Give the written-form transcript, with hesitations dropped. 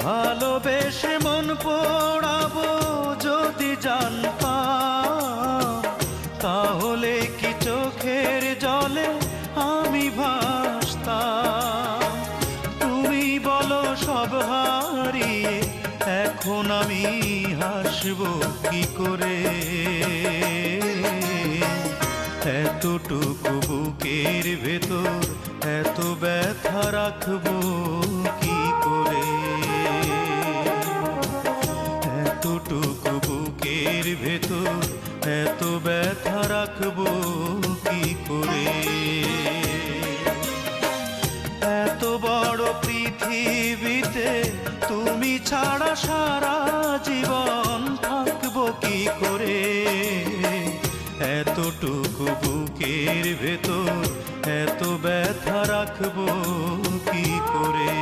ভালোবেসে মন পোড়াবো যদি জানতাম, তাহলে কি চোখের জলে আমি ভাসতাম। তুমি বলো সব হারিয়ে এখন আমি হাসবো কি করে, এতটুকু বুকের ভেতর এত ব্যথা রাখবো কি করে, এতটুকু বুকের ভেতর এত ব্যথা রাখবো কি করে। এত বড় পৃথিবীতে তুমি ছাড়া সারা জীবন থাকবো কি করে, এতটুকু বুকের ভেতর এত ব্যথা রাখবো কি করে।